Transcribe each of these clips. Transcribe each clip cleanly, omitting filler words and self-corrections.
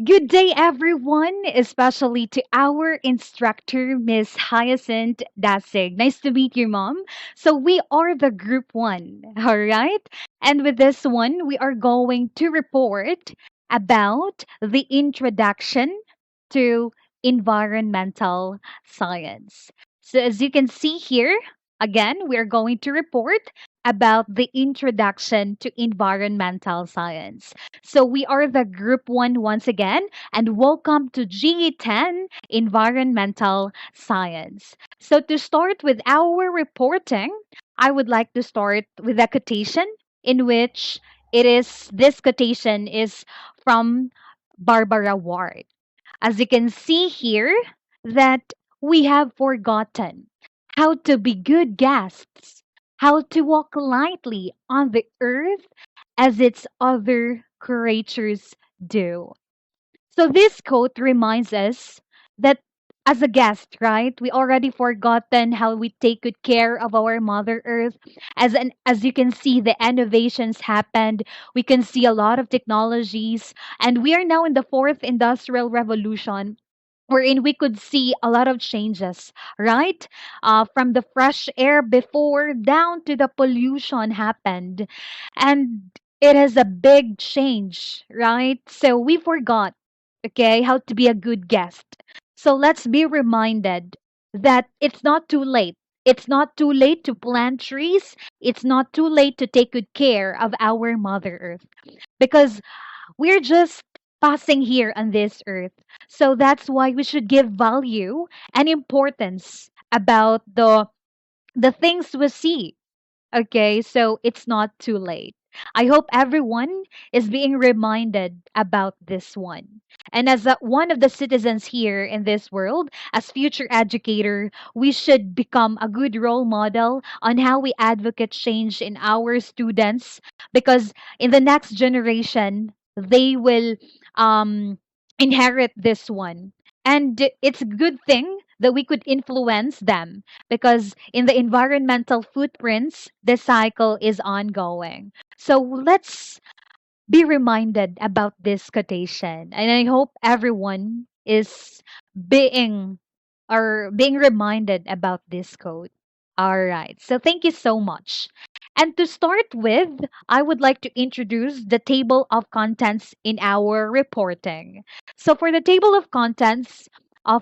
Good day, everyone, especially to our instructor, Miss Hyacinth Dasig. Nice to meet you, Mom. So, we are the group one, all right? And with this one, we are going to report about the introduction to environmental science. So, as you can see here, again, we are going to report about the introduction to environmental science. So we are the group one once again, and welcome to GE10 Environmental Science. So to start with our reporting, I would like to start with a quotation in which this quotation is from Barbara Ward. As you can see here, that we have forgotten how to be good guests, how to walk lightly on the earth as its other creatures do. So this quote reminds us that as a guest, right, we already forgotten how we take good care of our Mother Earth. As you can see, the innovations happened. We can see a lot of technologies, and we are now in the fourth industrial revolution wherein we could see a lot of changes, right? From the fresh air before down to the pollution happened. And it is a big change, right? So we forgot, okay, how to be a good guest. So let's be reminded that it's not too late. It's not too late to plant trees. It's not too late to take good care of our Mother Earth because we're just passing here on this earth. So that's why we should give value and importance about the things we see. Okay, so it's not too late. I hope everyone is being reminded about this one. And as one of the citizens here in this world, as future educator, we should become a good role model on how we advocate change in our students because in the next generation, they will um, inherit this one. And it's a good thing that we could influence them because in the environmental footprints, the cycle is ongoing. So let's be reminded about this quotation. And I hope everyone is being being reminded about this quote. All right. So thank you so much. And to start with, I would like to introduce the table of contents in our reporting. So for the table of contents,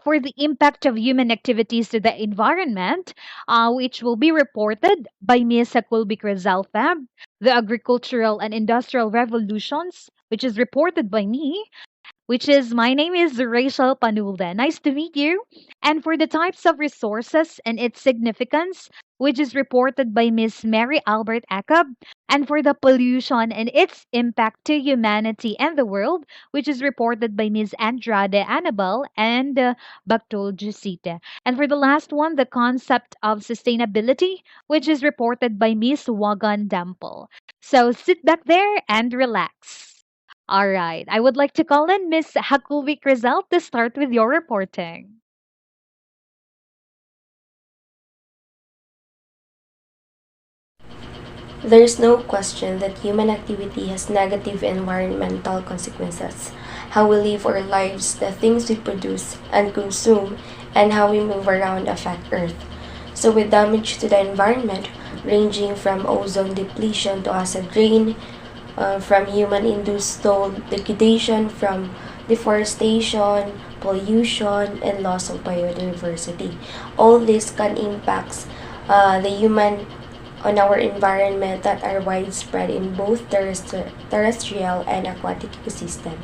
for the impact of human activities to the environment, which will be reported by Ms. Akulbik Rizalfab, the agricultural and industrial revolutions, which is reported by me, which is my name is Rachel Panulda. Nice to meet you. And for the types of resources and its significance, which is reported by Miss Mary Albert Akab, and for the pollution and its impact to humanity and the world, which is reported by Ms. Andrade Annabel and Bactol Jusita. And for the last one, the concept of sustainability, which is reported by Miss Wagan Dample. So sit back there and relax. All right. I would like to call in Miss Hakulvik Rizal to start with your reporting. There is no question that human activity has negative environmental consequences. How we live our lives, the things we produce and consume, and how we move around affect Earth. So, with damage to the environment, ranging from ozone depletion to acid rain, from human induced soil degradation, from deforestation, pollution, and loss of biodiversity. All this can impact the human on our environment that are widespread in both terrestrial and aquatic ecosystem.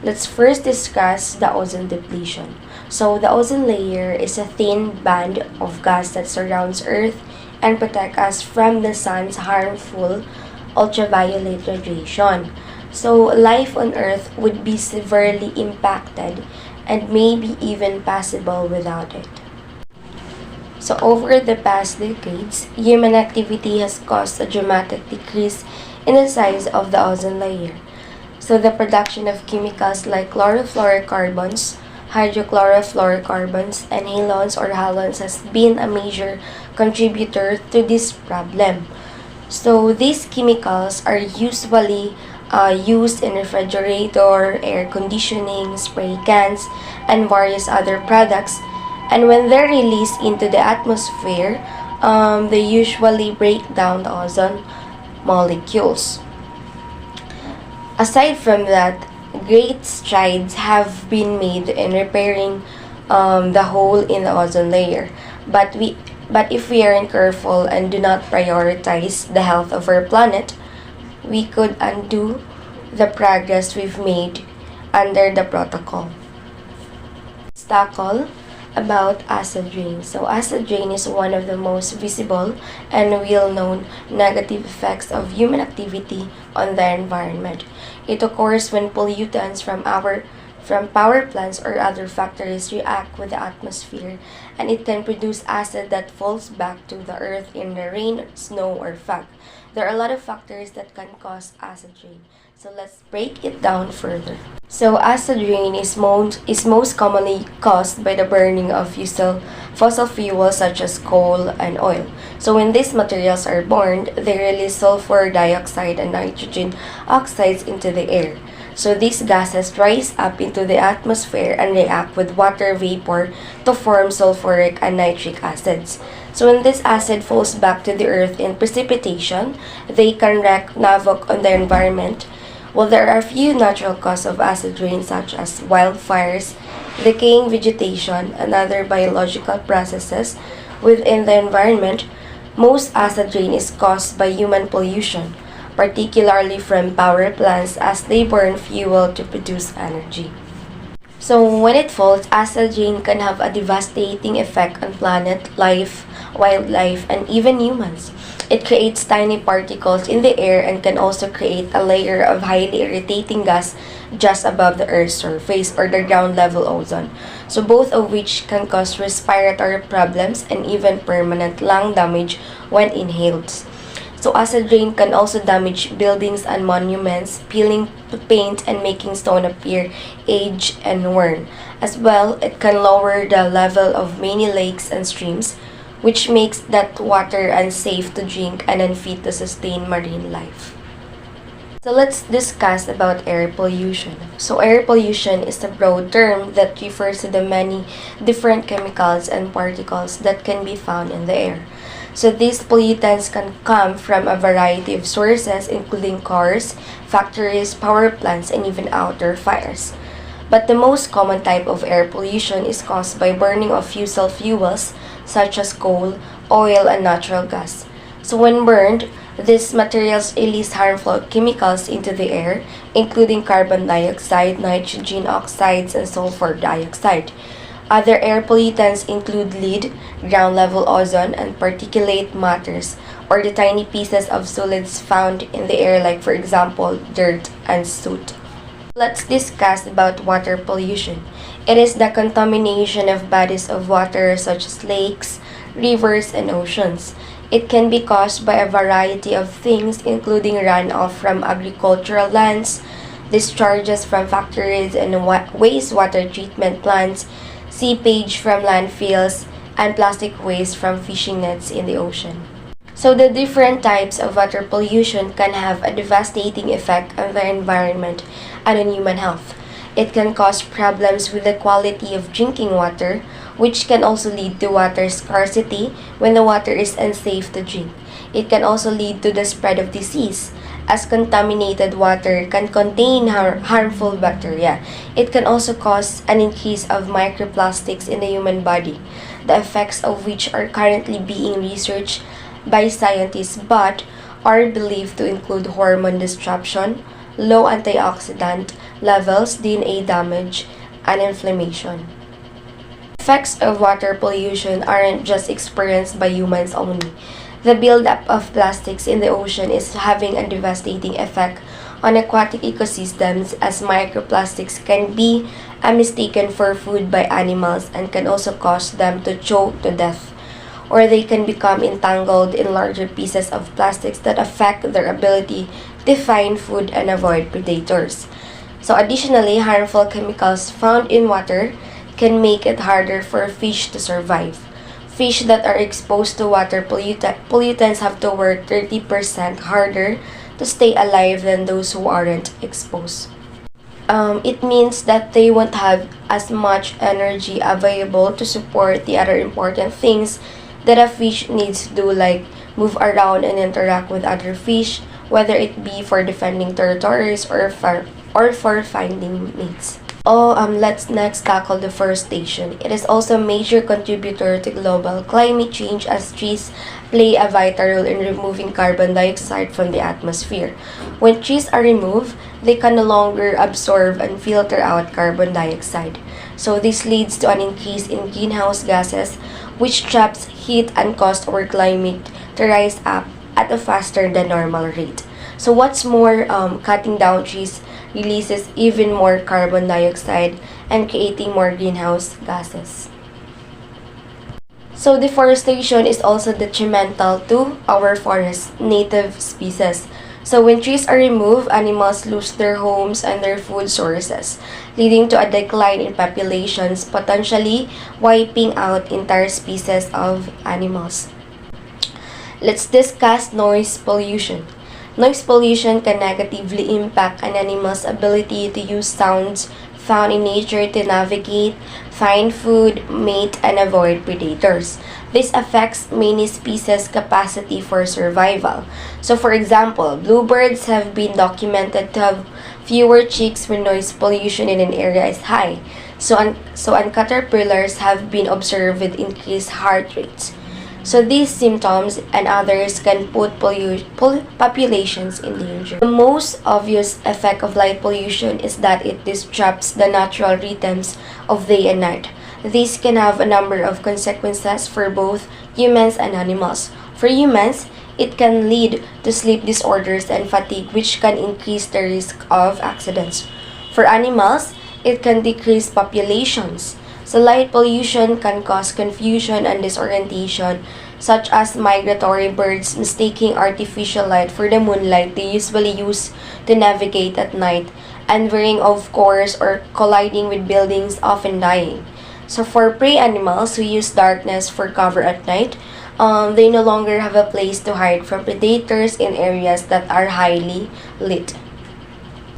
Let's first discuss the ozone depletion. So the ozone layer is a thin band of gas that surrounds Earth and protect us from the sun's harmful ultraviolet radiation. So life on Earth would be severely impacted and maybe even possible without it. So over the past decades, human activity has caused a dramatic decrease in the size of the ozone layer. So the production of chemicals like chlorofluorocarbons, hydrochlorofluorocarbons, and halons or halons has been a major contributor to this problem. So these chemicals are usually used in refrigerator, air conditioning, spray cans, and various other products. And when they're released into the atmosphere, they usually break down the ozone molecules. Aside from that, great strides have been made in repairing the hole in the ozone layer. But if we aren't careful and do not prioritize the health of our planet, we could undo the progress we've made under the protocol. Let's tackle about acid rain. So acid rain is one of the most visible and well-known negative effects of human activity on the environment. It occurs when pollutants from power plants or other factories react with the atmosphere, and it can produce acid that falls back to the earth in the rain, snow, or fog. There are a lot of factors that can cause acid rain. So let's break it down further. So acid rain is most commonly caused by the burning of fossil fuels such as coal and oil. So when these materials are burned, they release sulfur dioxide and nitrogen oxides into the air. So these gases rise up into the atmosphere and react with water vapor to form sulfuric and nitric acids. So when this acid falls back to the earth in precipitation, they can wreak havoc on the environment. While there are few natural causes of acid rain such as wildfires, decaying vegetation, and other biological processes within the environment, most acid rain is caused by human pollution, particularly from power plants as they burn fuel to produce energy. So when it falls, acid rain can have a devastating effect on planet life, wildlife, and even humans. It creates tiny particles in the air and can also create a layer of highly irritating gas just above the Earth's surface or the ground level ozone. So both of which can cause respiratory problems and even permanent lung damage when inhaled. So acid rain can also damage buildings and monuments, peeling paint and making stone appear aged and worn. As well, it can lower the level of many lakes and streams, which makes that water unsafe to drink and unfit to sustain marine life. So let's discuss about air pollution. So air pollution is a broad term that refers to the many different chemicals and particles that can be found in the air. So these pollutants can come from a variety of sources including cars, factories, power plants, and even outdoor fires. But the most common type of air pollution is caused by burning of fossil fuels such as coal, oil, and natural gas. So when burned, these materials release harmful chemicals into the air, including carbon dioxide, nitrogen oxides, and sulfur dioxide. Other air pollutants include lead, ground-level ozone, and particulate matters, or the tiny pieces of solids found in the air like for example, dirt and soot. Let's discuss about water pollution. It is the contamination of bodies of water such as lakes, rivers, and oceans. It can be caused by a variety of things including runoff from agricultural lands, discharges from factories and wastewater treatment plants, seepage from landfills, and plastic waste from fishing nets in the ocean. So the different types of water pollution can have a devastating effect on the environment and on human health. It can cause problems with the quality of drinking water, which can also lead to water scarcity when the water is unsafe to drink. It can also lead to the spread of disease, as contaminated water can contain harmful bacteria. It can also cause an increase of microplastics in the human body, the effects of which are currently being researched by scientists but are believed to include hormone disruption, low antioxidant levels, DNA damage, and inflammation. Effects of water pollution aren't just experienced by humans only. The buildup of plastics in the ocean is having a devastating effect on aquatic ecosystems as microplastics can be mistaken for food by animals and can also cause them to choke to death, or they can become entangled in larger pieces of plastics that affect their ability to find food and avoid predators. So additionally, harmful chemicals found in water can make it harder for fish to survive. Fish that are exposed to water pollutants have to work 30% harder to stay alive than those who aren't exposed. It means that they won't have as much energy available to support the other important things that a fish needs to do, like move around and interact with other fish, whether it be for defending territories or for finding mates. Let's next tackle deforestation. It is also a major contributor to global climate change as trees play a vital role in removing carbon dioxide from the atmosphere. When trees are removed, they can no longer absorb and filter out carbon dioxide. So this leads to an increase in greenhouse gases, which traps heat and causes our climate to rise up at a faster than normal rate. So what's more, cutting down trees releases even more carbon dioxide and creating more greenhouse gases. So deforestation is also detrimental to our forest native species. So when trees are removed, animals lose their homes and their food sources, leading to a decline in populations, potentially wiping out entire species of animals. Let's discuss noise pollution. Noise pollution can negatively impact an animal's ability to use sounds found in nature to navigate, find food, mate, and avoid predators. This affects many species' capacity for survival. So, for example, bluebirds have been documented to have fewer chicks when noise pollution in an area is high. And caterpillars have been observed with increased heart rates. So these symptoms and others can put populations in danger. The most obvious effect of light pollution is that it disrupts the natural rhythms of day and night. This can have a number of consequences for both humans and animals. For humans, it can lead to sleep disorders and fatigue, which can increase the risk of accidents. For animals, it can decrease populations. So light pollution can cause confusion and disorientation, such as migratory birds mistaking artificial light for the moonlight they usually use to navigate at night, and veering off course or colliding with buildings, often dying. So for prey animals who use darkness for cover at night, they no longer have a place to hide from predators in areas that are highly lit.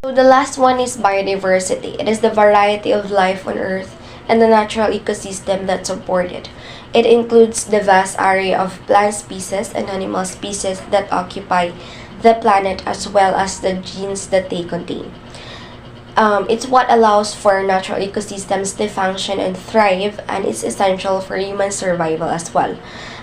So the last one is biodiversity. It is the variety of life on Earth and the natural ecosystem that support it. It includes the vast array of plant species and animal species that occupy the planet, as well as the genes that they contain. It's what allows for natural ecosystems to function and thrive, and it's essential for human survival as well.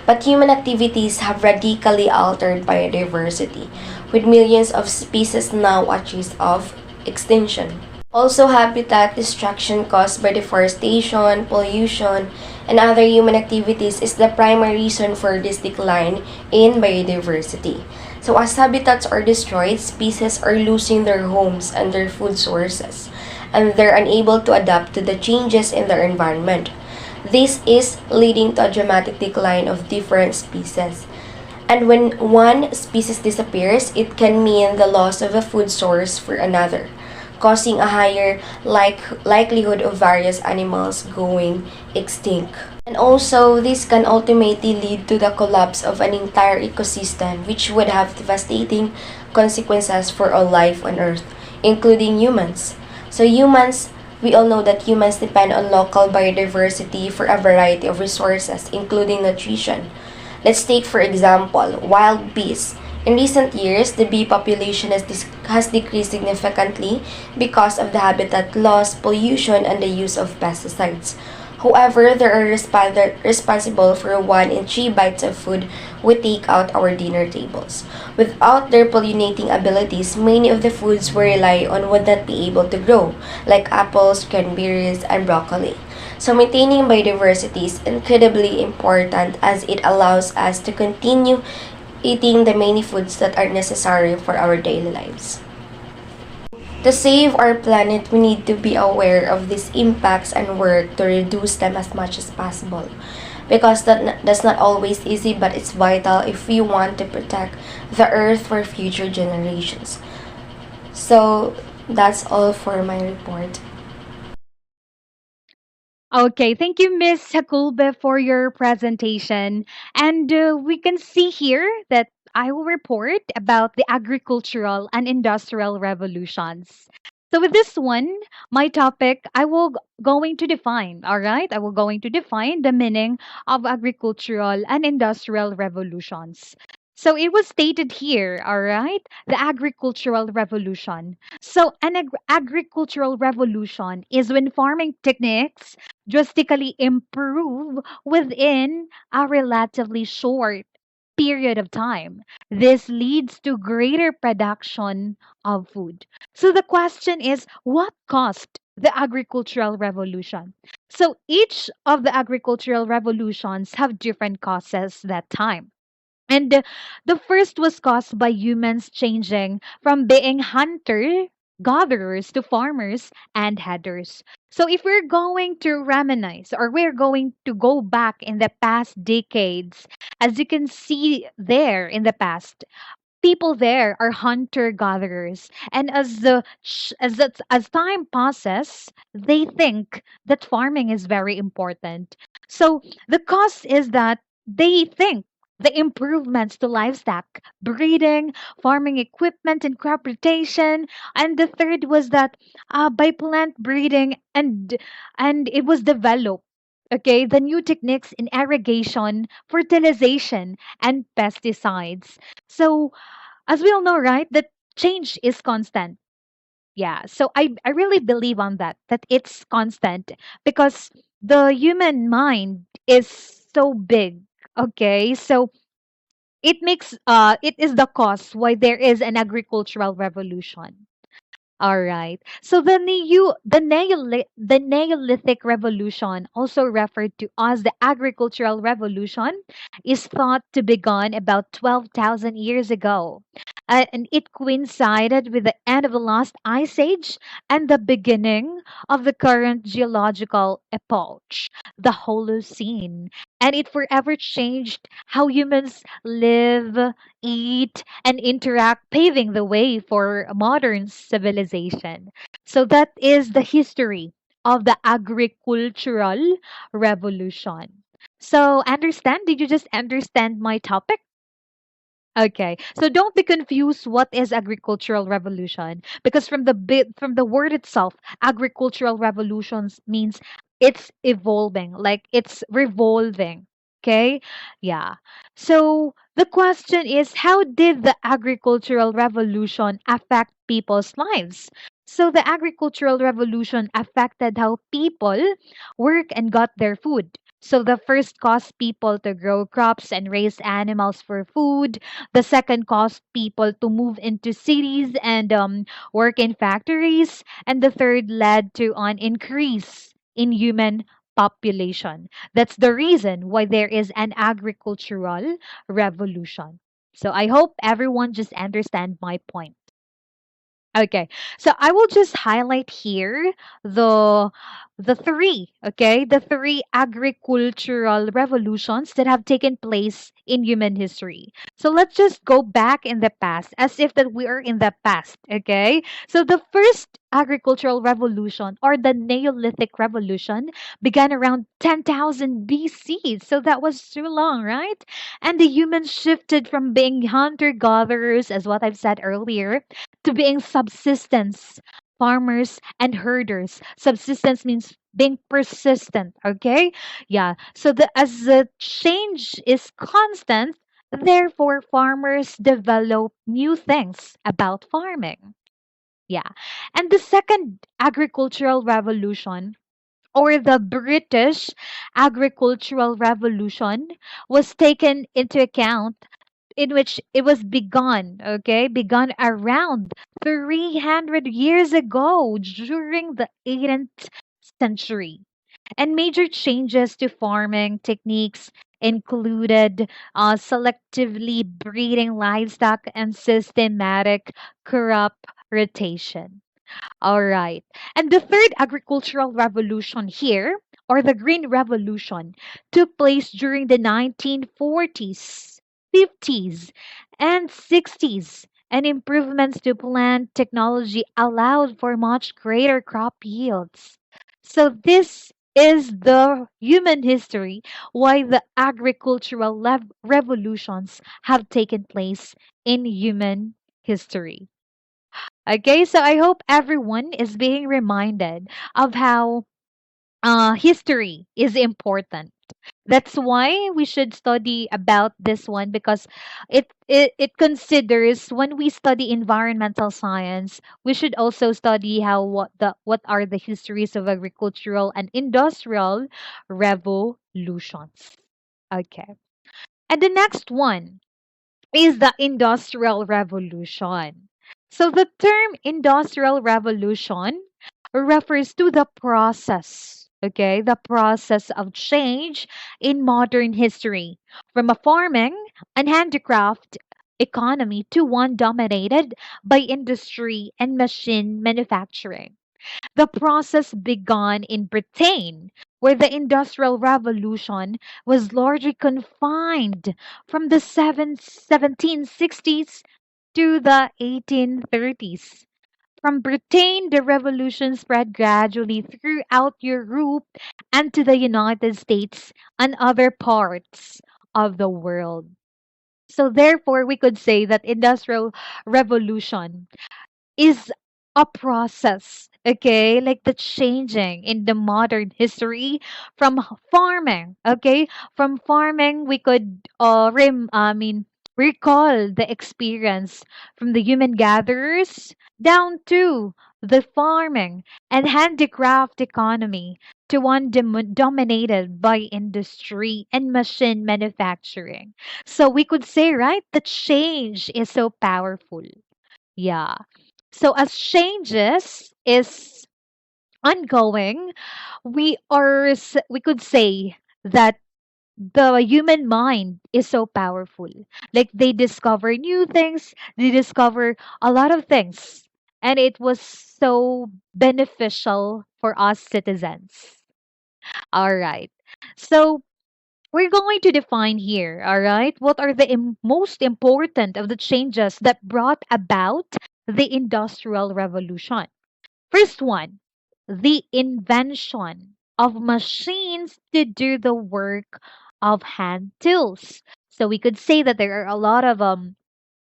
But human activities have radically altered biodiversity, with millions of species now at risk of extinction. Also, habitat destruction caused by deforestation, pollution, and other human activities is the primary reason for this decline in biodiversity. So, as habitats are destroyed, species are losing their homes and their food sources, and they're unable to adapt to the changes in their environment. This is leading to a dramatic decline of different species. And when one species disappears, it can mean the loss of a food source for another, causing a higher likelihood of various animals going extinct. And also, this can ultimately lead to the collapse of an entire ecosystem, which would have devastating consequences for all life on Earth, including humans. So, we all know that humans depend on local biodiversity for a variety of resources, including nutrition. Let's take, for example, wild bees. In recent years, the bee population has decreased significantly because of the habitat loss, pollution, and the use of pesticides. However, they are responsible for 1 in 3 bites of food we take out our dinner tables. Without their pollinating abilities, many of the foods we rely on would not be able to grow, like apples, cranberries, and broccoli. So maintaining biodiversity is incredibly important as it allows us to continue eating the many foods that are necessary for our daily lives. To save our planet, we need to be aware of these impacts and work to reduce them as much as possible. Because that's not always easy, but it's vital if we want to protect the earth for future generations. So that's all for my report. Okay, thank you, Miss Hakulbe, for your presentation. And we can see here that I will report about the agricultural and industrial revolutions. So with this one, my topic, I will going to define, all right? I will going to define the meaning of agricultural and industrial revolutions. So it was stated here, all right? The agricultural revolution. So an agricultural revolution is when farming techniques drastically improve within a relatively short period of time. This leads to greater production of food. So the question is, what caused the agricultural revolution? So each of the agricultural revolutions have different causes that time. And the first was caused by humans changing from being hunter gatherers to farmers and headers. So if we're going to reminisce or we're going to go back in the past decades, as you can see there in the past, people there are hunter gatherers, and as time passes, they think that farming is very important. So the cause is that they think the improvements to livestock breeding, farming equipment, and crop rotation. And the third was that by plant breeding, and it was developed, okay, the new techniques in irrigation, fertilization, and pesticides. So as we all know, right, that change is constant. Yeah. So I really believe on that it's constant because the human mind is so big. Okay. So it is the cause why there is an agricultural revolution. All right. So the Neolithic Revolution, also referred to as the Agricultural Revolution, is thought to begun about 12,000 years ago. And it coincided with the end of the last ice age and the beginning of the current geological epoch, the Holocene. And it forever changed how humans live, eat, and interact, paving the way for modern civilization. So that is the history of the agricultural revolution. So understand? Did you just understand my topic? Okay. So don't be confused what is agricultural revolution because from the word itself, agricultural revolutions means it's evolving, like it's revolving. Okay? Yeah. So the question is, how did the agricultural revolution affect people's lives? So the agricultural revolution affected how people work and got their food. So the first caused people to grow crops and raise animals for food. The second caused people to move into cities and work in factories. And the third led to an increase in human population. That's the reason why there is an agricultural revolution. So I hope everyone just understand my point. Okay. So I will just highlight here the the three, okay? The three agricultural revolutions that have taken place in human history. So let's just go back in the past as if that we are in the past, okay? So the first agricultural revolution or the Neolithic revolution began around 10,000 BC. So that was too long, right? And the humans shifted from being hunter gatherers, as what I've said earlier, to being subsistence farmers and herders. Subsistence means being persistent, okay? Yeah. So the as the change is constant, therefore farmers develop new things about farming. Yeah. And the second agricultural revolution or the British agricultural revolution was taken into account in which it was begun, okay, begun around 300 years ago during the 18th century. And major changes to farming techniques included selectively breeding livestock and systematic crop rotation. All right. And the third agricultural revolution here, or the Green Revolution, took place during the 1940s, 50s, and 60s. And improvements to plant technology allowed for much greater crop yields. So this is the human history why the agricultural revolutions have taken place in human history. Okay, so I hope everyone is being reminded of how history is important. That's why we should study about this one because it considers when we study environmental science, we should also study how what are the histories of agricultural and industrial revolutions. Okay. And the next one is the Industrial Revolution. So the term Industrial Revolution refers to the process, okay, the process of change in modern history from a farming and handicraft economy to one dominated by industry and machine manufacturing. The process began in Britain, where the Industrial Revolution was largely confined from the 1760s to the 1830s. From Britain, the revolution spread gradually throughout Europe and to the United States and other parts of the world. So therefore, we could say that Industrial Revolution is a process, okay, like the changing in the modern history from farming, okay, from farming we could recall the experience from the human gatherers down to the farming and handicraft economy to one dominated by industry and machine manufacturing. So we could say, right, the change is so powerful. Yeah. So as changes is ongoing, we could say that the human mind is so powerful. Like they discover new things, they discover a lot of things, and it was so beneficial for us citizens. All right. So we're going to define here, all right? What are the most important of the changes that brought about the Industrial Revolution? First one, the invention of machines to do the work of hand tools. So we could say that there are a lot of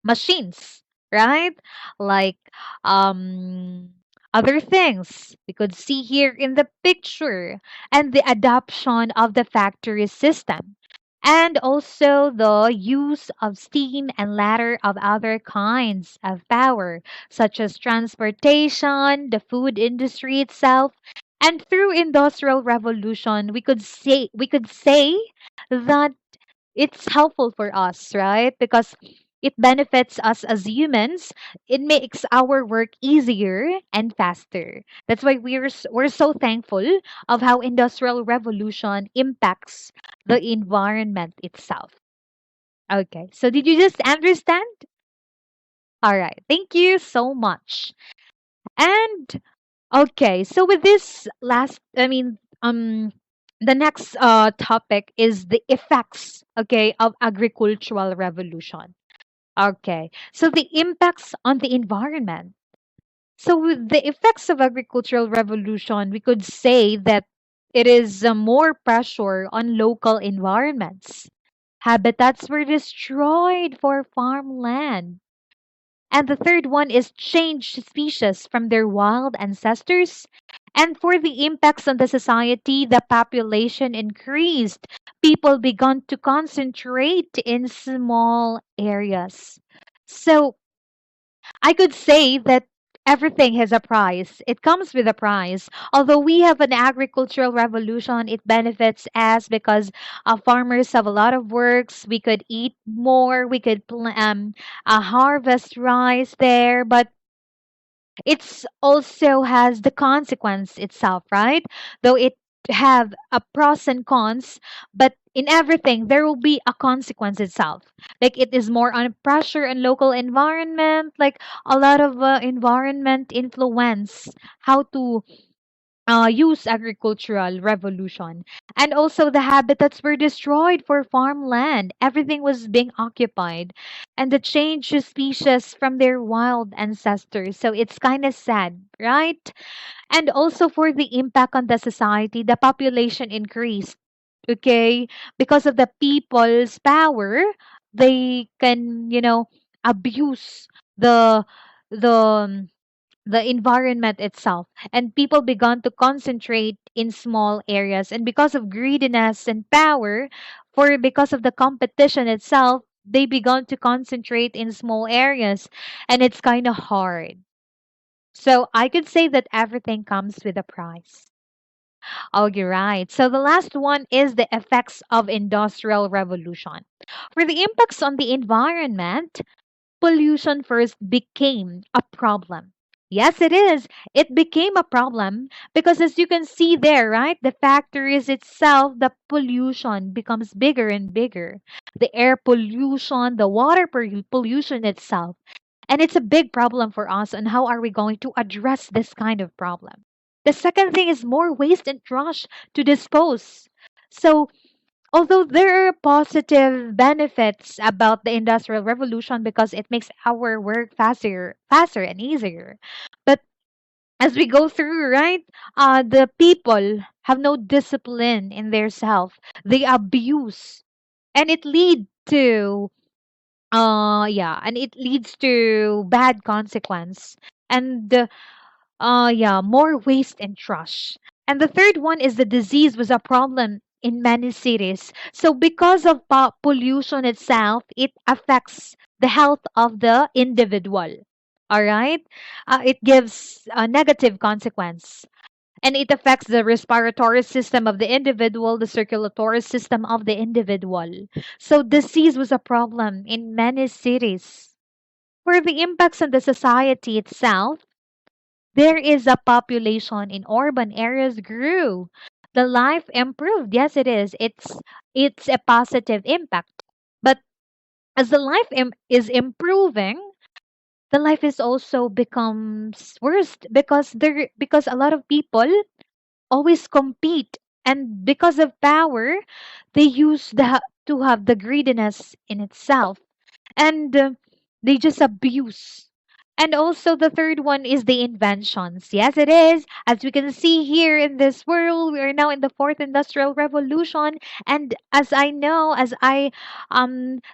machines, right? Like um other things we could see here in the picture, and the adoption of the factory system, and also the use of steam and later of other kinds of power such as transportation, the food industry itself. And through industrial revolution we could say that it's helpful for us, right? Because it benefits us as humans. It makes our work easier and faster. That's why we're so thankful of how industrial revolution impacts the environment itself. Okay. So did you just understand? All right. Thank you so much. And okay, so with this last the next topic is the effects, okay, of agricultural revolution. Okay. So the impacts on the environment. So with the effects of agricultural revolution, we could say that it is more pressure on local environments. Habitats were destroyed for farmland. And the third one is change species from their wild ancestors. And for the impacts on the society, the population increased. People began to concentrate in small areas. So I could say that everything has a price. It comes with a price. Although we have an agricultural revolution, it benefits us because farmers have a lot of works. We could eat more. We could harvest rice there, but it's also has the consequence itself, right? Though it have a pros and cons, but in everything there will be a consequence itself. Like it is more on pressure and local environment, like a lot of environment influence how to use agricultural revolution, and also the habitats were destroyed for farmland. Everything was being occupied, and the change to species from their wild ancestors. So it's kind of sad, right? And also for the impact on the society, the population increased. Okay, because of the people's power, they can, abuse the the the environment itself, and people began to concentrate in small areas, and because of greediness and power, for because of the competition itself, they began to concentrate in small areas, and it's kind of hard. So I could say that everything comes with a price. Oh, you're right. So the last one is the effects of industrial revolution. For the impacts on the environment, pollution first became a problem. Yes, it is. It became a problem because, as you can see there, right, the factories itself, the pollution becomes bigger and bigger. The air pollution, the water pollution itself. And it's a big problem for us. And how are we going to address this kind of problem? The second thing is more waste and trash to dispose. So, although there are positive benefits about the industrial revolution because it makes our work faster and easier, but as we go through, right, the people have no discipline in their self. They abuse, and it lead to and it leads to bad consequence. And yeah, more waste and trash. And the third one is the disease was a problem in many cities. So because of pollution itself, it affects the health of the individual. All right, it gives a negative consequence, and it affects the respiratory system of the individual, the circulatory system of the individual. So disease was a problem in many cities. For the impacts on the society itself, there is a population in urban areas grew. The life improved. Yes, it is. It's a positive impact. But as the life is improving, the life is also becomes worse because a lot of people always compete, and because of power, they use to have the greediness in itself, and they just abuse. And also the third one is the inventions. Yes, it is. As we can see here in this world, we are now in the fourth industrial revolution. And as I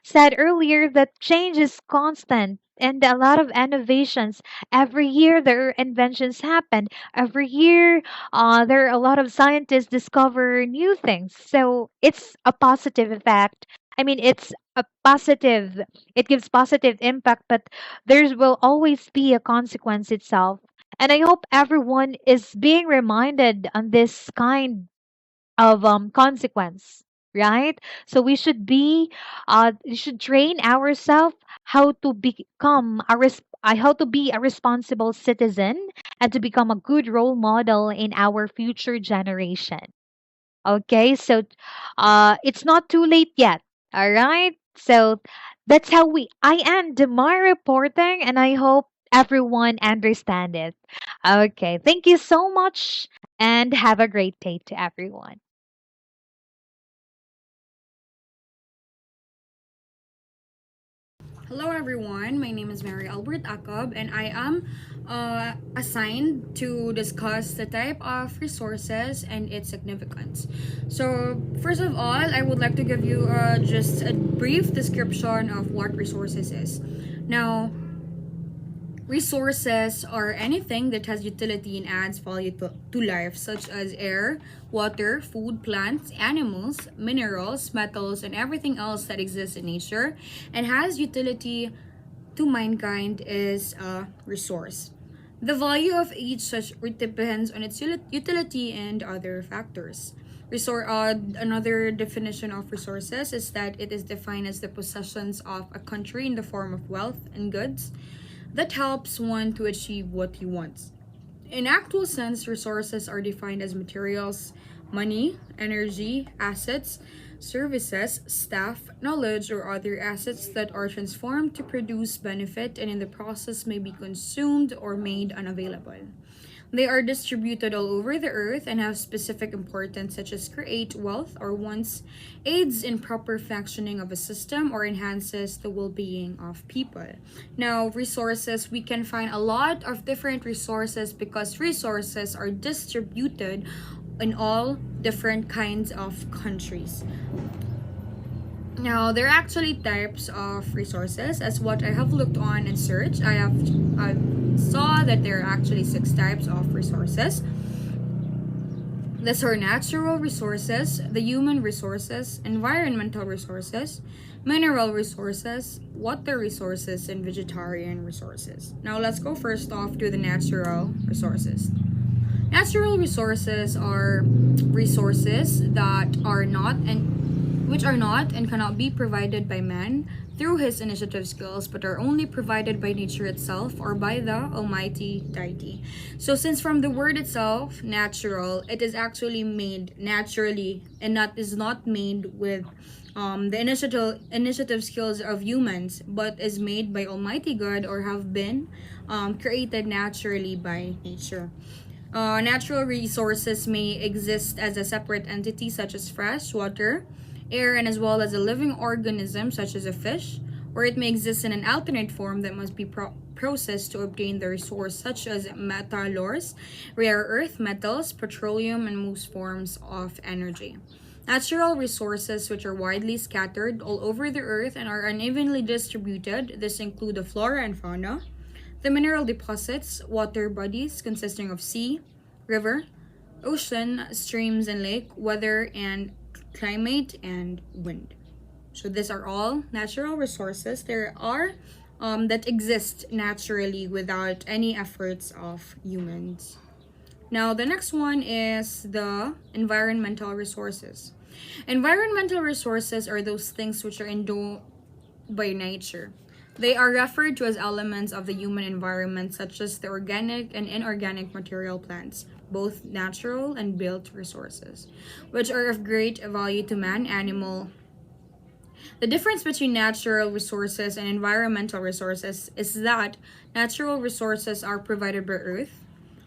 said earlier, that change is constant and a lot of innovations. Every year there are inventions happen. Every year there are a lot of scientists discover new things. So it's a positive effect. I mean, it's a positive, it gives positive impact, but there will always be a consequence itself. And I hope everyone is being reminded on this kind of consequence, right? So we should train ourselves how to become how to be a responsible citizen and to become a good role model in our future generation. Okay, so it's not too late yet. All right, so that's how I end my reporting, and I hope everyone understand it. Okay, thank you so much, and have a great day to everyone. Hello, everyone. My name is Mary Albert Acob, and I am assigned to discuss the type of resources and its significance. So, first of all, I would like to give you just a brief description of what resources is. Now, resources are anything that has utility and adds value to life, such as air, water, food, plants, animals, minerals, metals, and everything else that exists in nature and has utility to mankind is a resource. The value of each such depends on its utility and other factors. Another definition of resources is that it is defined as the possessions of a country in the form of wealth and goods that helps one to achieve what he wants. In actual sense, resources are defined as materials, money, energy, assets, services, staff, knowledge, or other assets that are transformed to produce benefit and in the process may be consumed or made unavailable. They are distributed all over the earth and have specific importance such as create wealth or wants, aids in proper functioning of a system, or enhances the well-being of people. Now, resources, we can find a lot of different resources because resources are distributed in all different kinds of countries. Now, there are actually types of resources. As what I have looked on and searched, I saw that there are actually 6 types of resources. These are natural resources, the human resources, environmental resources, mineral resources, water resources, and vegetarian resources. Now, let's go first off to the natural resources. Natural resources are resources that are not and which are not and cannot be provided by man through his initiative skills, but are only provided by nature itself or by the Almighty Deity. So since from the word itself, natural, it is actually made naturally and is not made with the initiative skills of humans, but is made by Almighty God or have been created naturally by nature. Natural resources may exist as a separate entity such as fresh water, air, and as well as a living organism such as a fish, or it may exist in an alternate form that must be processed to obtain the resource such as metals, rare earth metals, petroleum, and most forms of energy. Natural resources which are widely scattered all over the earth and are unevenly distributed. This include the flora and fauna, the mineral deposits, water bodies consisting of sea, river, ocean, streams, and lake, weather and climate, and wind. So these are all natural resources. There are that exist naturally without any efforts of humans. Now, the next one is the environmental resources. Environmental resources are those things which are endowed by nature. They are referred to as elements of the human environment, such as the organic and inorganic material plants, both natural and built resources, which are of great value to man, animal. The difference between natural resources and environmental resources is that natural resources are provided by Earth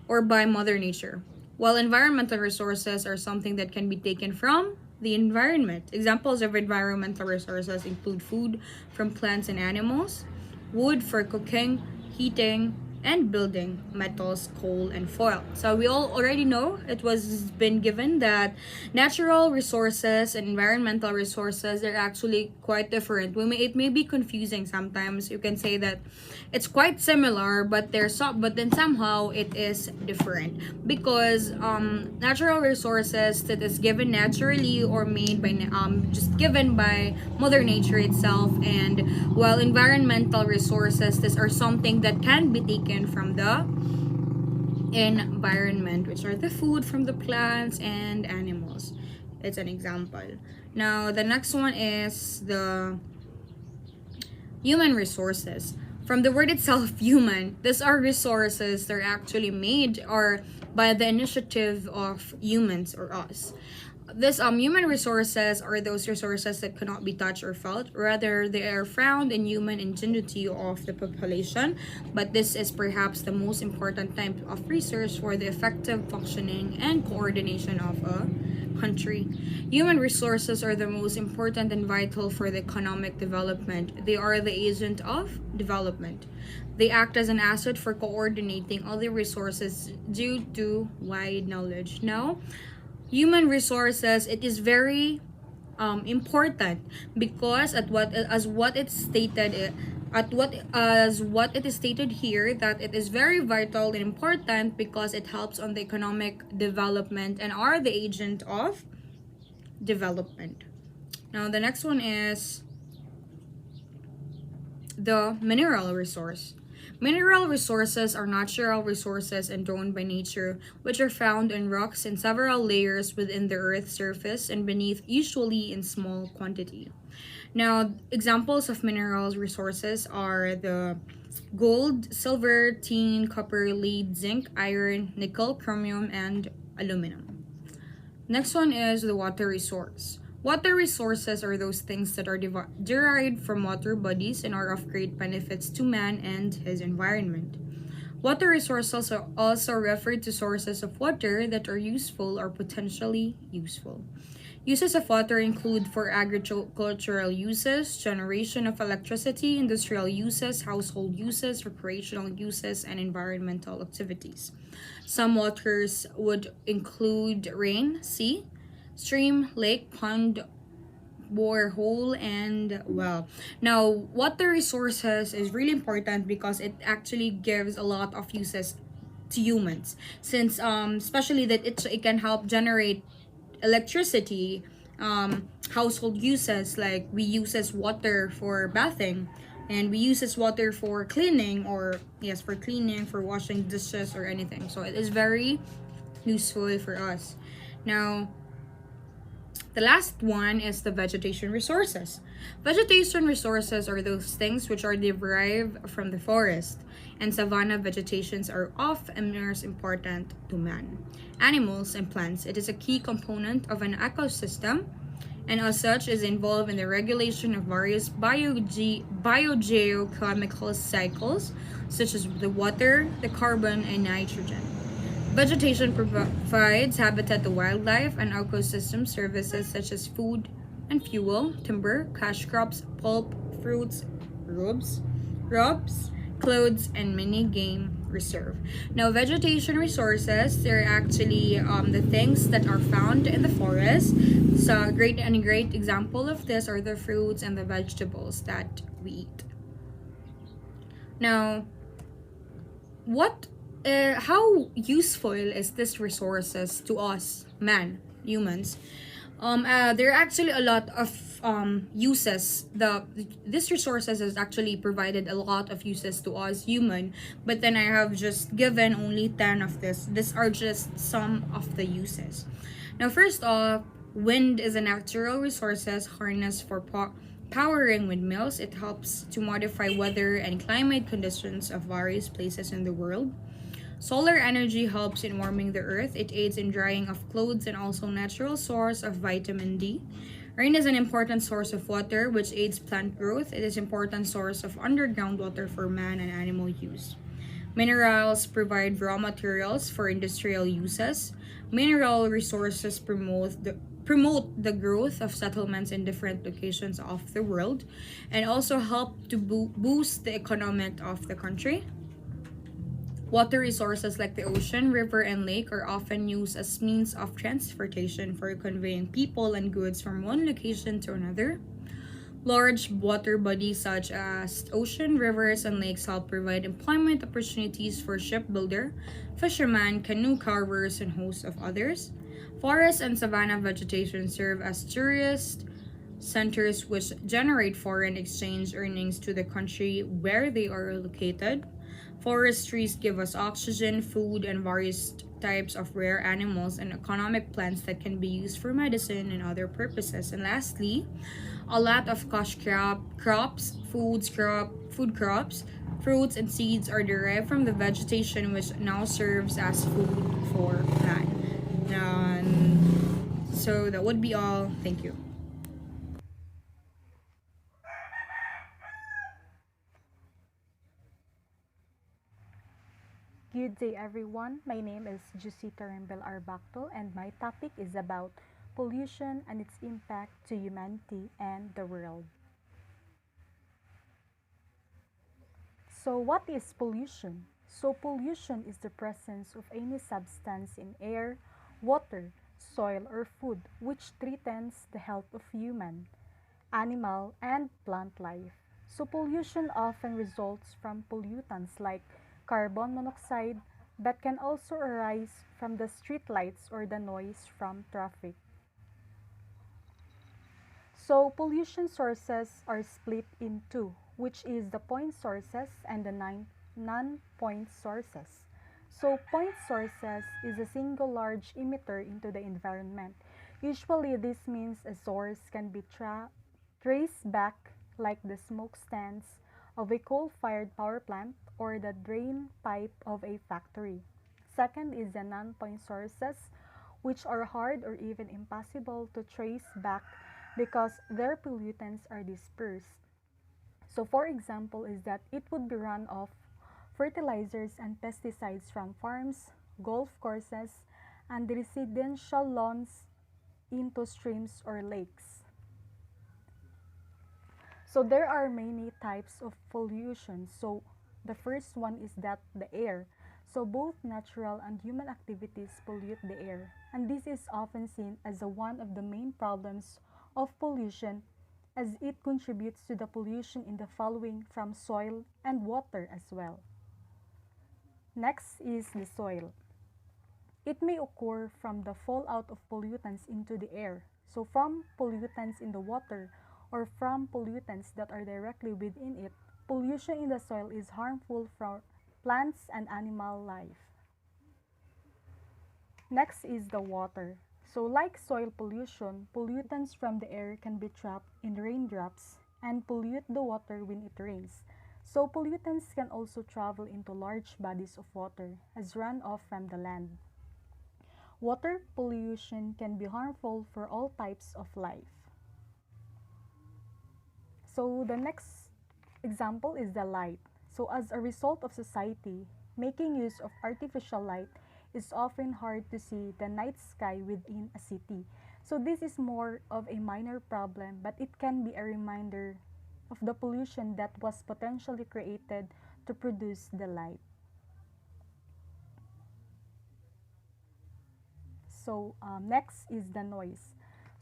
or by Mother Nature, while environmental resources are something that can be taken from the environment. Examples of environmental resources include food from plants and animals, wood for cooking, heating, and building, metals, coal, and foil. So we all already know it was been given that natural resources and environmental resources are actually quite different. It may be confusing sometimes. You can say that it's quite similar, but but then somehow it is different because natural resources that is given naturally or made by just given by Mother Nature itself, and while environmental resources, these are something that can be taken from the environment, which are the food from the plants and animals. It's an example. Now, the next one is the human resources. From the word itself, human, these are resources that are actually made or by the initiative of humans or us. This human resources are those resources that cannot be touched or felt. Rather, they are found in human ingenuity of the population. But this is perhaps the most important type of resource for the effective functioning and coordination of a country. Human resources are the most important and vital for the economic development. They are the agent of development. They act as an asset for coordinating other resources due to wide knowledge. Now, human resources, it is very important because as what it is stated here, that it is very vital and important because it helps on the economic development and are the agent of development. Now, the next one is the mineral resource. Mineral resources are natural resources endowed by nature, which are found in rocks in several layers within the Earth's surface and beneath, usually in small quantity. Now, examples of mineral resources are the gold, silver, tin, copper, lead, zinc, iron, nickel, chromium, and aluminum. Next one is the water resource. Water resources are those things that are derived from water bodies and are of great benefits to man and his environment. Water resources are also referred to sources of water that are useful or potentially useful. Uses of water include for agricultural uses, generation of electricity, industrial uses, household uses, recreational uses, and environmental activities. Some waters would include rain, sea, stream, lake, pond, borehole, and well. Now, water resources is really important because it actually gives a lot of uses to humans, since especially that it can help generate electricity, household uses, like we uses water for bathing, and we uses water for cleaning, or yes, for cleaning, for washing dishes or anything. So it is very useful for us. Now, the last one is the vegetation resources. Vegetation resources are those things which are derived from the forest, and savanna vegetations are of immense important to man, animals, and plants. It is a key component of an ecosystem, and as such is involved in the regulation of various biogeochemical cycles, such as the water, the carbon, and nitrogen. Vegetation provides habitat to wildlife and ecosystem services such as food and fuel, timber, cash crops, pulp, fruits, rubs, clothes, and many game reserve. Now, vegetation resources, they're actually the things that are found in the forest. So, a great example of this are the fruits and the vegetables that we eat. Now, what how useful is this resources to us, man, humans? There are actually a lot of uses. This resources has actually provided a lot of uses to us human, but then I have just given only 10 of this. These are just some of the uses. Now, first off, wind is a natural resources harnessed for powering windmills. It helps to modify weather and climate conditions of various places in the world. Solar energy helps in warming the earth. It aids in drying of clothes and also natural source of vitamin D. Rain is an important source of water which aids plant growth. It is important source of underground water for man and animal use. Minerals provide raw materials for industrial uses. Mineral resources promote the growth of settlements in different locations of the world and also help to boost the economic of the country. Water resources like the ocean, river, and lake are often used as means of transportation for conveying people and goods from one location to another. Large water bodies such as ocean, rivers, and lakes help provide employment opportunities for shipbuilder, fishermen, canoe carvers, and hosts of others. Forests and savanna vegetation serve as tourist centers which generate foreign exchange earnings to the country where they are located. Forest trees give us oxygen, food, and various types of rare animals and economic plants that can be used for medicine and other purposes. And lastly, a lot of food crops, fruits, and seeds are derived from the vegetation which now serves as food for man. So that would be all. Thank you. Good day, everyone. My name is Jusita Rembel Arbacto, and my topic is about pollution and its impact to humanity and the world. So, what is pollution? So, pollution is the presence of any substance in air, water, soil, or food which threatens the health of human, animal, and plant life. So, pollution often results from pollutants like carbon monoxide, but can also arise from the street lights or the noise from traffic. So, pollution sources are split in two, which is the point sources and the non-point sources. So, point sources is a single large emitter into the environment. Usually, this means a source can be traced back, like the smoke stands of a coal-fired power plant or the drain pipe of a factory. Second is the non-point sources, which are hard or even impossible to trace back because their pollutants are dispersed. So for example is that it would be runoff fertilizers and pesticides from farms, golf courses, and residential lawns into streams or lakes. So there are many types of pollution. So the first one is that the air. So both natural and human activities pollute the air. And this is often seen as one of the main problems of pollution as it contributes to the pollution in the following from soil and water as well. Next is the soil. It may occur from the fallout of pollutants into the air, so from pollutants in the water or from pollutants that are directly within it. Pollution in the soil is harmful for plants and animal life. Next is the water. So like soil pollution, pollutants from the air can be trapped in raindrops and pollute the water when it rains. So pollutants can also travel into large bodies of water as runoff from the land. Water pollution can be harmful for all types of life. So the next example is the light. So as a result of society making use of artificial light, it's often hard to see the night sky within a city. So this is more of a minor problem, but it can be a reminder of the pollution that was potentially created to produce the light. So next is the noise.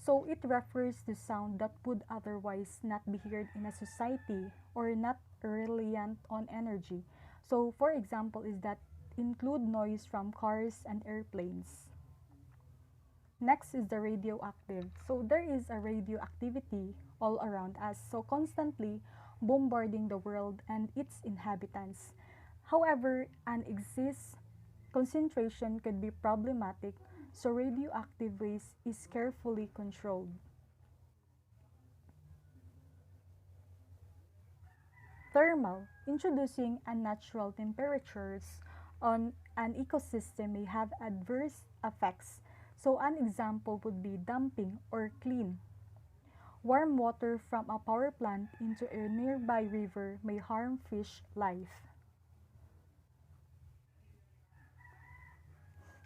So it refers to sound that would otherwise not be heard in a society or not reliant on energy. So for example is that include noise from cars and airplanes. Next is the radioactive. So there is a radioactivity all around us, so constantly bombarding the world and its inhabitants. However, an excess concentration could be problematic, so radioactive waste is carefully controlled. Thermal, introducing unnatural temperatures on an ecosystem may have adverse effects. So an example would be dumping or clean. Warm water from a power plant into a nearby river may harm fish life.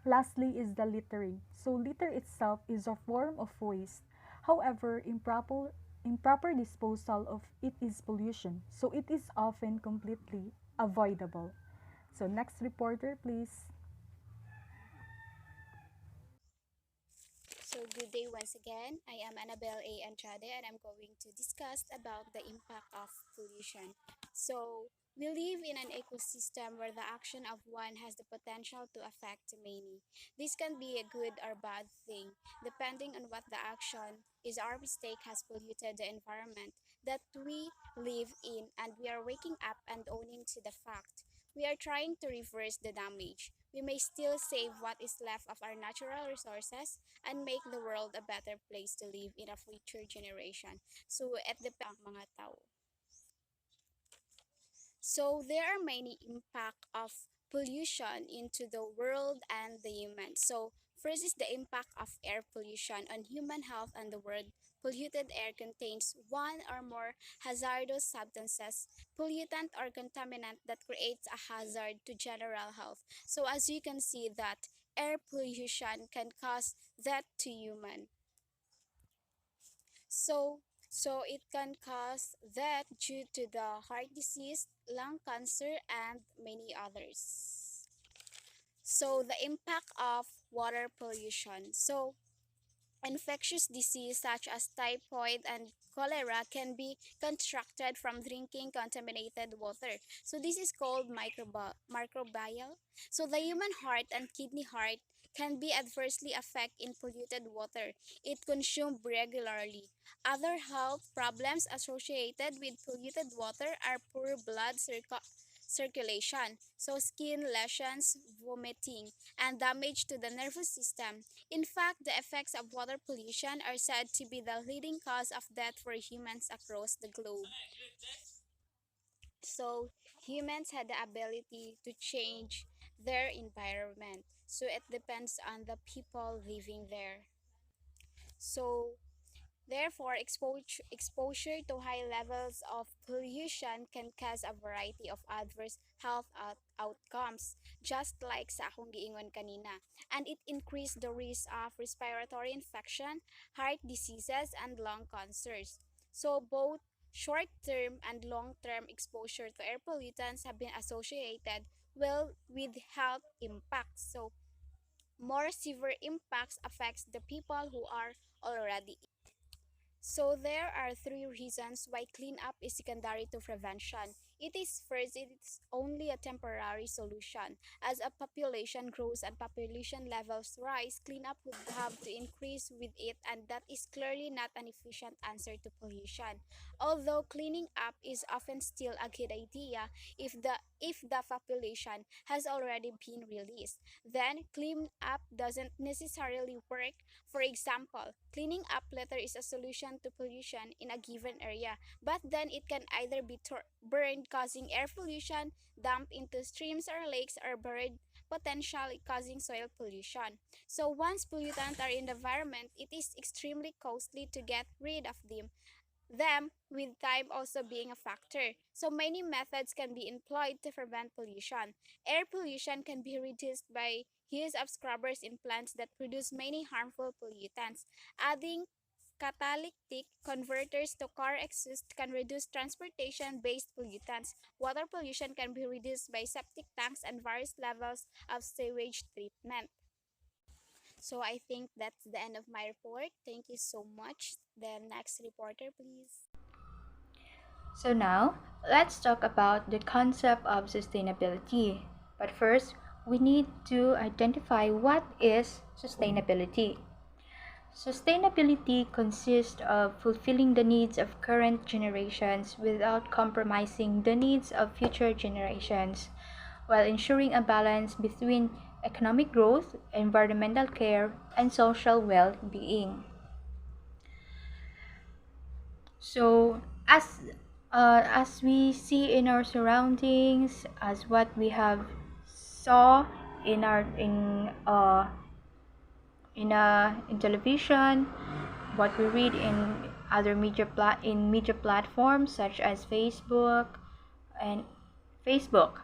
Lastly is the littering. So litter itself is a form of waste. However, improper disposal of it is pollution. So it is often completely avoidable. So next reporter please. So good day once again. I am Annabelle A. Andrade and I'm going to discuss about the impact of pollution. So we live in an ecosystem where the action of one has the potential to affect many. This can be a good or bad thing, depending on what the action is. Our mistake has polluted the environment that we live in, and we are waking up and owning to the fact. We are trying to reverse the damage. We may still save what is left of our natural resources and make the world a better place to live in a future generation. So, at depend ang mga tao. So there are many impact of pollution into the world and the human. So first is the impact of air pollution on human health and the world. Polluted air contains one or more hazardous substances, pollutant or contaminant that creates a hazard to general health. So as you can see that air pollution can cause death to human. So, so it can cause death due to the heart disease, lung cancer, and many others. So the impact of water pollution. So infectious disease such as typhoid and cholera can be contracted from drinking contaminated water. So this is called microbial. So the human heart and kidney heart can be adversely affected in polluted water. It consumed regularly. Other health problems associated with polluted water are poor circulation, so skin lesions, vomiting, and damage to the nervous system. In fact, the effects of water pollution are said to be the leading cause of death for humans across the globe. So, humans had the ability to change their environment. So, it depends on the people living there. So, Therefore, exposure to high levels of pollution can cause a variety of adverse health outcomes, just like sa akong giingon kanina. And it increased the risk of respiratory infection, heart diseases, and lung cancers. So both short-term and long-term exposure to air pollutants have been associated well with health impacts. So more severe impacts affects the people who are already. So there are three reasons why cleanup is secondary to prevention. It is first, it is only a temporary solution. As a population grows and population levels rise, cleanup would have to increase with it, and that is clearly not an efficient answer to pollution. Although cleaning up is often still a good idea if the population has already been released, then clean up doesn't necessarily work. For example, cleaning up litter is a solution to pollution in a given area, but then it can either be burned, causing air pollution, dumped into streams or lakes, or buried, potentially causing soil pollution. So once pollutants are in the environment, it is extremely costly to get rid of them, with time also being a factor. So many methods can be employed to prevent pollution. Air pollution can be reduced by use of scrubbers in plants that produce many harmful pollutants. Adding catalytic converters to car exhaust can reduce transportation-based pollutants. Water pollution can be reduced by septic tanks and various levels of sewage treatment. So I think that's the end of my report. Thank you so much. The next reporter, please. So now, let's talk about the concept of sustainability. But first, we need to identify what is sustainability. Sustainability consists of fulfilling the needs of current generations without compromising the needs of future generations, while ensuring a balance between economic growth, environmental care, and social well-being. So, as we see in our surroundings, as what we have saw in our in television, what we read in other media platforms such as and Facebook.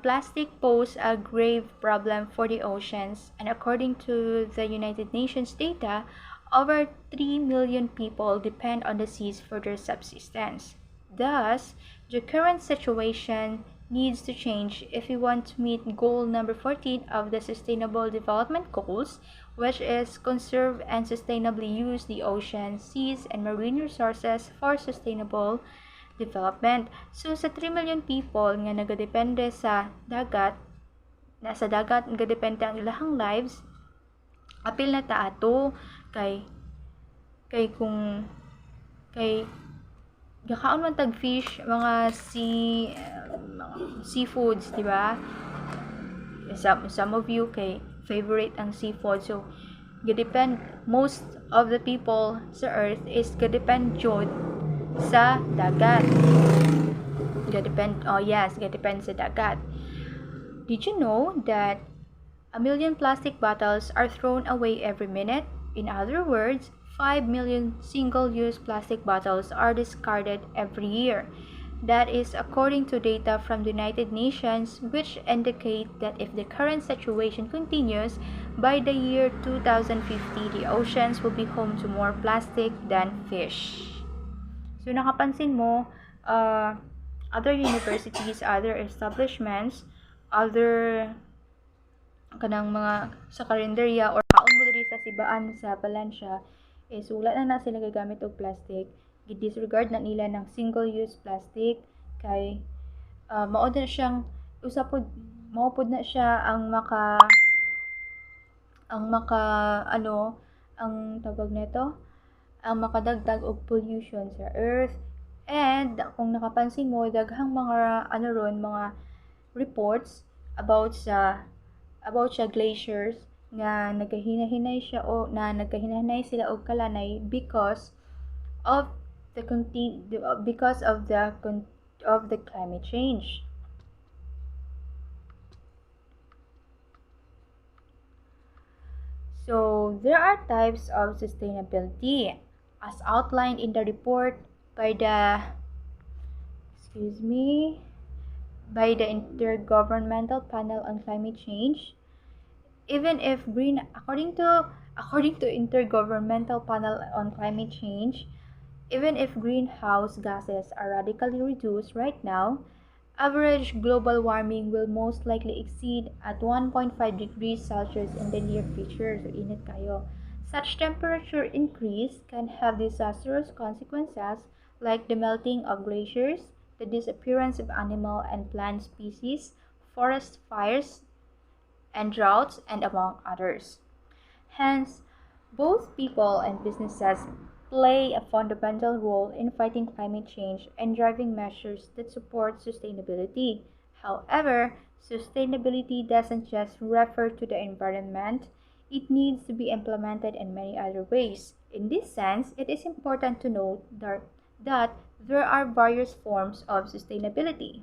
Plastic pose a grave problem for the oceans, and according to the United Nations data, over 3 million people depend on the seas for their subsistence. Thus, the current situation needs to change if we want to meet goal number 14 of the Sustainable Development Goals, which is conserve and sustainably use the oceans, seas, and marine resources for sustainable development. So sa 3 million people nga nagadepende sa dagat, nasa dagat nagadepende ang ilahang lives, apil na ta ato kay kung kay gakaon man tag fish, mga seafoods, di ba? Some of you kay favorite ang seafood. So gadepend most of the people sa earth is gadepend jud sa dagat. Gadepend sa dagat. Did you know that a million plastic bottles are thrown away every minute? In other words, 5 million single-use plastic bottles are discarded every year. That is according to data from the United Nations, which indicate that if the current situation continues, by the year 2050, the oceans will be home to more plastic than fish. So nakapansin mo, other universities, other establishments, other kanang mga sa karinderya or kaon mo diri sa sibaan sa Palancia is wala na sila gagamit og plastic. Gidisregard na nila ng single-use plastic kay mao na siyang usapod mao pod na siya ang tawag nito, ang makadagdag og pollution sa earth. And kung nakapansin mo, daghang mga mga reports about sa glaciers nga nagkahinahinay sila og kalanay of the because of the climate change. So there are types of sustainability. as outlined in the report by the excuse me by the Intergovernmental Panel on Climate Change. Even if green according to Intergovernmental Panel on Climate Change, even if greenhouse gases are radically reduced right now, average global warming will most likely exceed at 1.5 degrees Celsius in the near future. So init kayo. Such temperature increase can have disastrous consequences like the melting of glaciers, the disappearance of animal and plant species, forest fires, and droughts, and among others. Hence, both people and businesses play a fundamental role in fighting climate change and driving measures that support sustainability. However, sustainability doesn't just refer to the environment, it needs to be implemented in many other ways. In this sense, it is important to note that there are various forms of sustainability.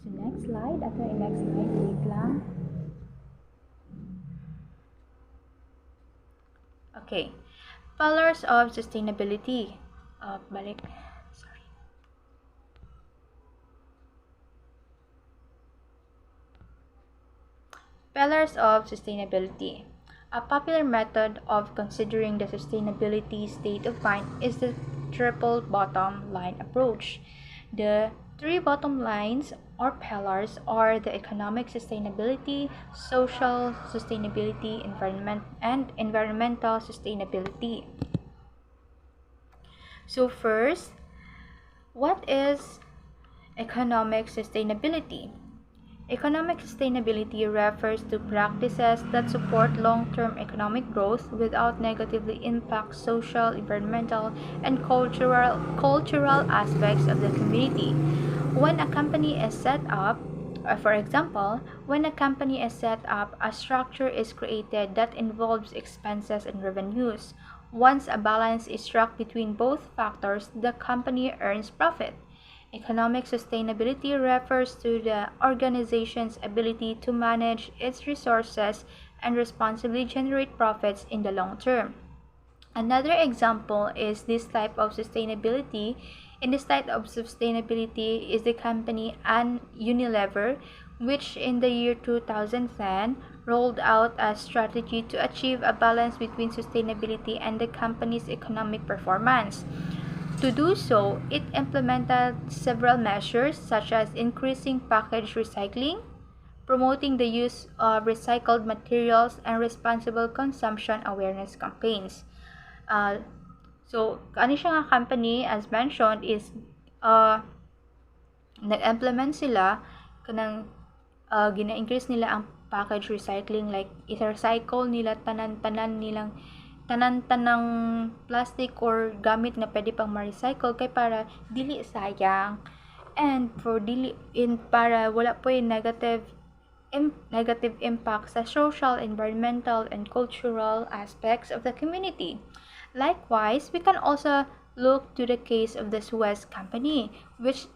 So next slide, next slide, wait lang. Okay, pillars of sustainability. Balik. Sorry. Pillars of sustainability. A popular method of considering the sustainability state of mind is the triple bottom line approach. The three bottom lines or pillars are the economic sustainability, social sustainability, and environmental sustainability. So first, what is economic sustainability? Economic sustainability refers to practices that support long-term economic growth without negatively impact social, environmental, and cultural aspects of the community. When a company is set up, for example, when a company is set up, a structure is created that involves expenses and revenues. Once a balance is struck between both factors, the company earns profit. Economic sustainability refers to the organization's ability to manage its resources and responsibly generate profits in the long term. Another example is this type of sustainability. In this type of sustainability is the company Unilever, which in the year 2010 rolled out a strategy to achieve a balance between sustainability and the company's economic performance. To do so, it implemented several measures such as increasing package recycling, promoting the use of recycled materials, and responsible consumption awareness campaigns. Uh, ano siya nga company, as mentioned, is nag-implement sila kanang gina-increase nila ang package recycling, like i-recycle nila tanan-tanang plastic or gamit nga pwede pang ma-recycle kay para dili sayang and para wala po yung negative impact sa social, environmental, and cultural aspects of the community. Likewise, we can also look to the case of the Suez Company, which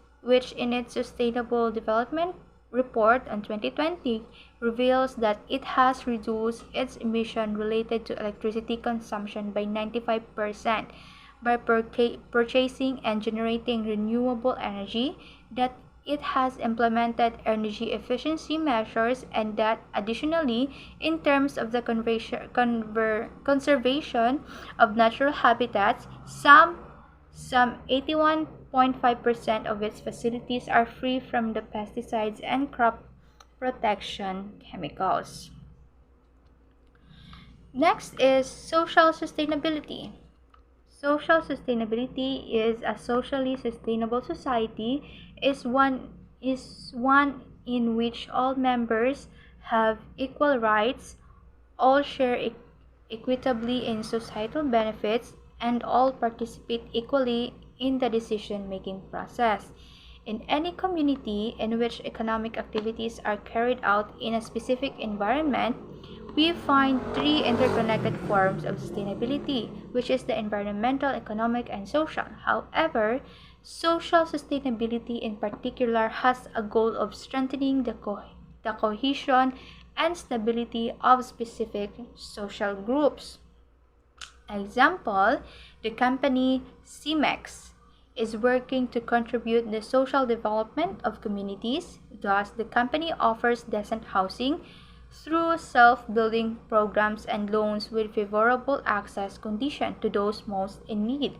in its Sustainable Development Report on 2020 reveals that it has reduced its emission related to electricity consumption by 95% by purchasing and generating renewable energy, that it has implemented energy efficiency measures, and that additionally, in terms of the conservation of natural habitats, some 81.5% of its facilities are free from the pesticides and crop protection chemicals. Next is social sustainability. Social sustainability is a socially sustainable society is one in which all members have equal rights, all share equitably in societal benefits, and all participate equally in the decision-making process. In any community in which economic activities are carried out in a specific environment, we find three interconnected forms of sustainability, which is the environmental, economic, and social. However, social sustainability in particular has a goal of strengthening the cohesion and stability of specific social groups. Example, the company CEMEX is working to contribute the social development of communities. Thus, the company offers decent housing through self-building programs and loans with favorable access condition to those most in need.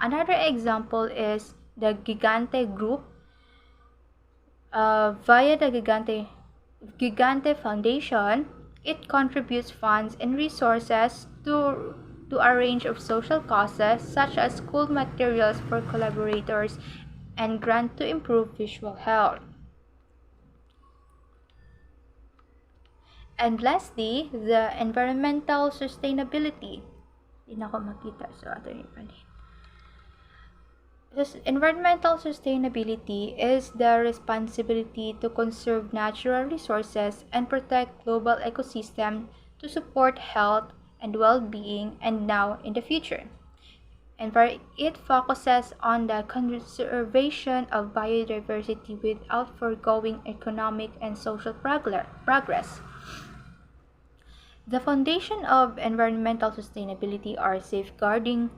Another example is the Gigante Group. Via the Gigante Foundation, it contributes funds and resources to a range of social causes such as school materials for collaborators and grant to improve visual health. And lastly, the environmental sustainability. Hindi na ako makita sa atin yung environmental sustainability is the responsibility to conserve natural resources and protect global ecosystem to support health and well-being and now in the future. It focuses on the conservation of biodiversity without foregoing economic and social progress. The foundation of environmental sustainability are safeguarding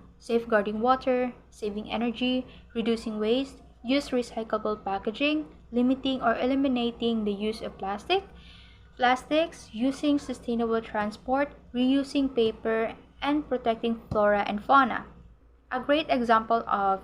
water, saving energy, reducing waste, use recyclable packaging, limiting or eliminating the use of plastics, using sustainable transport, reusing paper, and protecting flora and fauna. A great example of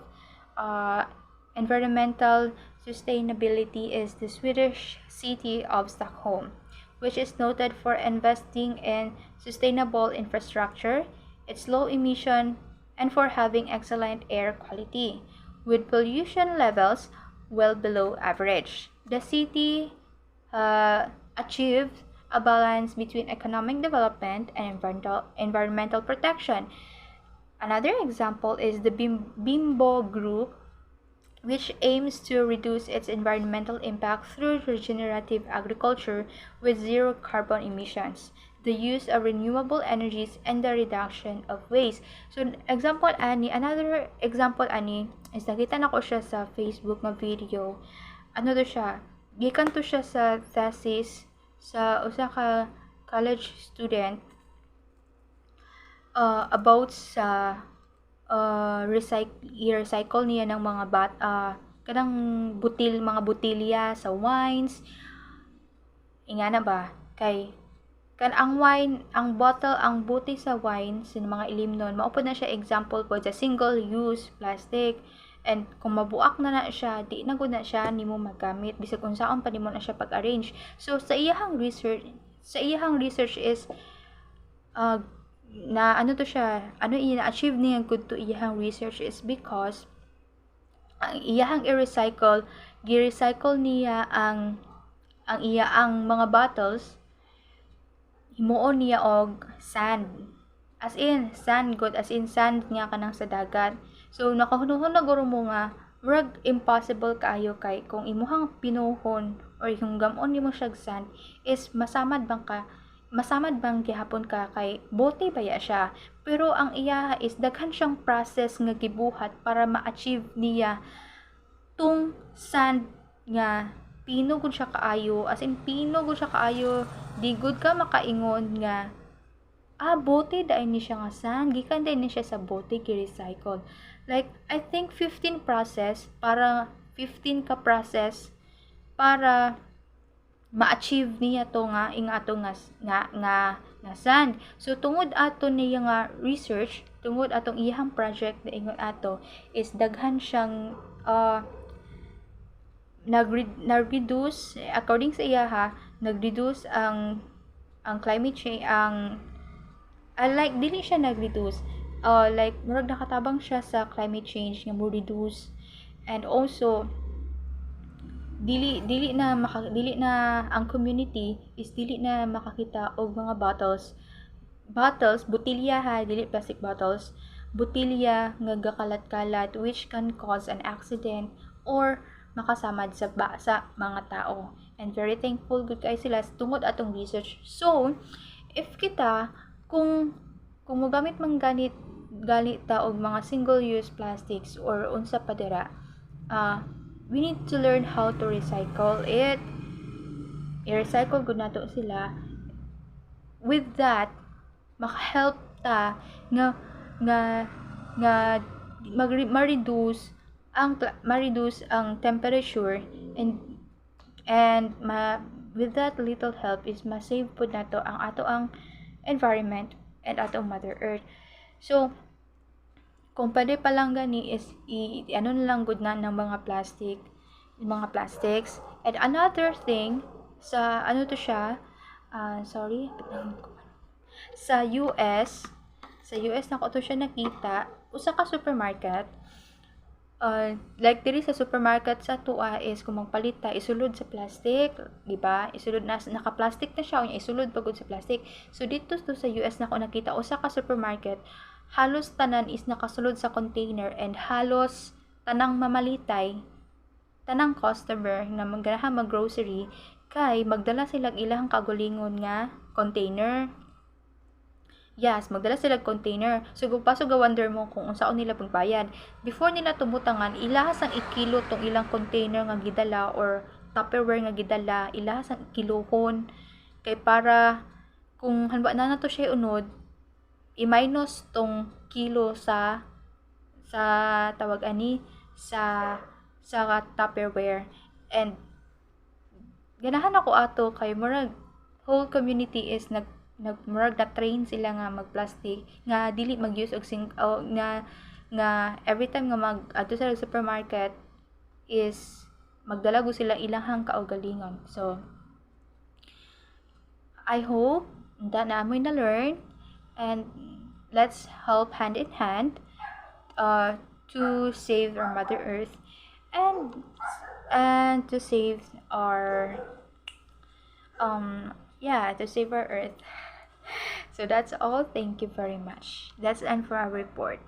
environmental sustainability is the Swedish city of Stockholm, which is noted for investing in sustainable infrastructure, its low emission, and for having excellent air quality, with pollution levels well below average. The city achieved a balance between economic development and environmental protection. Another example is the Bimbo Group, which aims to reduce its environmental impact through regenerative agriculture with zero carbon emissions, the use of renewable energies, and the reduction of waste. So, another example ani is nakita na ko siya sa Facebook na video. Ano to siya? Gikan to siya sa thesis sa usa ka college student about sa i-recycle niya ng mga kanang mga botilya sa wines. Inga na ba? Kay ang wine, ang buti sa wine sa mga ilim nun, maupod na siya example po sa single-use plastic. And kung mabuak na siya, di na gud na siya nimo magamit bisag unsaon pa nimo na siya pag-arrange. So sa iyahang research is na ano to siya, ina-achieve niya good to iyahang research is because ang iyahang gi-recycle niya ang mga bottles, himuon niya og sand. As in sand nga kanang sa dagat. So nakahunahon na guro mo nga murag impossible kaayo kay kung imuhang pinuhon or yung gamon nimo siya sand is masamad bang gihapon ka kay bote baya siya. Pero ang iya is daghan siyang process nga gibuhat para ma-achieve niya tung sand nga pino gud siya kaayo, as in pino gud siya kaayo, di gud ka makaingon nga bote dai ni siya nga sand, gikan dai ni siya sa bote gi-recycle. Like I think 15 ka process para ma-achieve niya to nga sand. So tungod ato niya nga research, tungod atong iyang project na ingon ato is daghan siyang nag-reduce according sa iya nag-reduce ang climate change like dili siya nag-reduce like murag nakatabang siya sa climate change nga mo reduce, and also dili na ang community is dili na makakita og mga bottles botilya dili plastic bottles, botilya nga gakalat-kalat which can cause an accident or makasamad sa mga tao. And very thankful good kay sila tungod atong research. So if kita kung mogamit man ganit ta og mga single use plastics or unsa pa dira, we need to learn how to recycle it. I-recycle gud nato sila. With that, maka-help ta nga nga nga ma-reduce ang temperature, and with that little help is ma-save pud nato ang ato ang environment and ato Mother Earth. So kung pwede pa lang gani is ano na lang good na ng mga plastics. And another thing, sa ano to siya, sorry, sa US, na ko to siya nakita, usa ka supermarket, like diri sa supermarket sa tuwa is kung magpalit ta isulod sa plastic, di ba? Isulod na naka-plastic na siya, unya isulod pagod sa plastic. So dito to sa US na ko nakita usa ka supermarket, halos tanan is nakasulod sa container, and halos tanang mamalitay, tanang customer na magganahan mag-grocery kay magdala silang ilang kagulingon nga container. Yes, magdala sila container. So pasog wonder mo kung unsaon nila pagbayad. Before nila tumutangan, ilahas ang ikilo tong ilang container nga gidala or Tupperware nga gidala, ilahas ang ikilohon kay para kung hanba na nato siya unod, i-minus tong kilo sa tawag ani sa Tupperware. And ganahan ako ato kay murag whole community is murag na train sila nga mag-plastic nga dili mag-use og nga every time nga adto sa supermarket is magdala gud sila ilahang kaugalingon. So I hope that namoy na learn, and let's help hand in hand to save our Mother Earth, and to save our to save our Earth. So that's all. Thank you very much. That's end for our report.